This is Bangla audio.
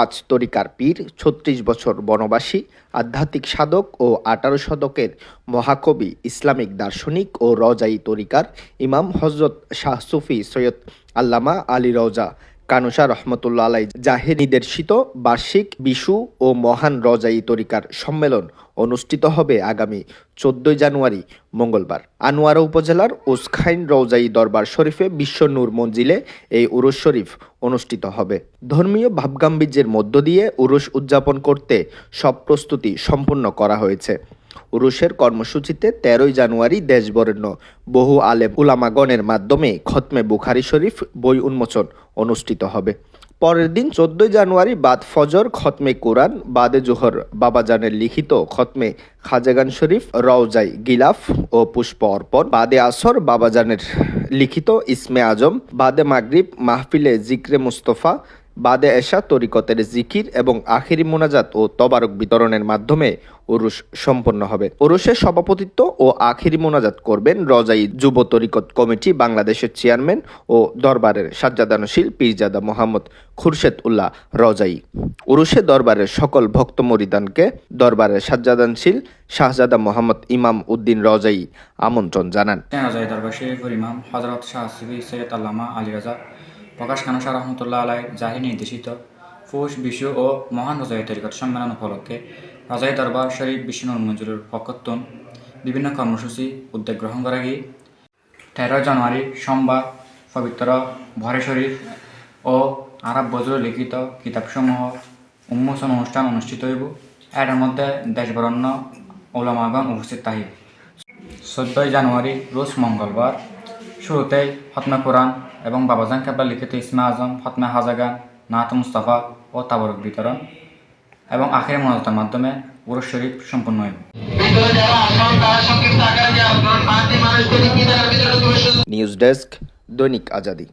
5 তরিকার পীর, 36 বছর বনবাসী, আধ্যাত্মিক সাধক ও 18 শতকের মহাকবি, ইসলামিক দার্শনিক ও রজাই তরিকার ইমাম হযরত শাহ সুফি সৈয়দ আল্লামা আলী রওজা কানুশা রহমতুল্লাহ আলাই জাহের নির্দেশিত বার্ষিক বিশু ও মহান রজাই তরিকার সম্মেলন অনুষ্ঠিত হবে আগামী 14 জানুয়ারি মঙ্গলবার আনোয়ারা উপজেলার ওসখাইন রওজাই দরবার শরীফে বিশ্ব নূর মঞ্জিলে এই উরুস শরীফ অনুষ্ঠিত হবে। ধর্মীয় ভাবগাম্ভীর্যের মধ্য দিয়ে উরুস উদযাপন করতে সব প্রস্তুতি সম্পন্ন করা হয়েছে। উরুসের কর্মসূচিতে 13 জানুয়ারি দেশবরেণ্য বহু আলেম উলামাগণের মাধ্যমে খতমে বুখারী শরীফ বই উন্মোচন অনুষ্ঠিত হবে। পরের দিন 14 জানুয়ারি বাদ ফজর খতমে কুরআন, বাদে জোহর বাবাজানের লিখিত খতমে খাজাগান শরীফ রওজাই গিলাফ ও পুষ্প অর্পণ, বাদে আসর বাবাজানের লিখিত ইসমে আজম, বাদে মাগরিব মাহফিলে জিক্রে মুস্তফা, বাদে এশা তরিকতের জিকির এবং আখিরি মোনাজাত ও তবারক বিতরণের মাধ্যমে উরুস সম্পন্ন হবে। উরুসের সভাপতিত্ব ও আখিরি মোনাজাত করবেন রজাই যুব তরিকত কমিটি বাংলাদেশের চেয়ারম্যান ও দরবারের সাজ্জাদানশীল পীরজাদা মোহাম্মদ খুরশেদ উল্লাহ রজাই। উরুসে দরবারের সকল ভক্ত মরিদানকে দরবারের সাজ্জাদানশীল শাহজাদা মোহাম্মদ ইমাম উদ্দিন রজাই আমন্ত্রণ জানান। রজাই দরবার শরীফের ইমাম হযরত শাহ সুফি সৈয়দ আল্লামা আলী রওজা প্রকাশ কানুশা রহমতুল্লাহ আলাই জাহির নির্দেশিত ফুস বিশু ও মহান রজাই তরিকত সম্মেলন উপলক্ষে রজাই দরবার শরীফ বিশ্ব নূর মঞ্জিলের পক্ষত্বন বিভিন্ন কর্মসূচি উদ্যোগ গ্রহণ করা গিয়ে 13 জানুয়ারি সোমবার পবিত্র ভরে শরীফ ও আরব বজরুল লিখিত কিতাবসমূহ উন্মোচন অনুষ্ঠান অনুষ্ঠিত হইব। এর মধ্যে দেশবরেণ্য উলামাগণ উপস্থিত থাকিব। 14 জানুয়ারি রোজ মঙ্গলবার শুরুতেই খতমে কোরআন এবং বাবাজান কেবলা লিখিত ইসমে আজম, খতমে হাজাগান, নাত মুস্তাফা ও তাবরক বিতরণ এবং আখিরি মোনাজাতের মাধ্যমে উরুস শরীফ সম্পন্ন হইব। নিউজ ডেস্ক, দৈনিক আজাদী।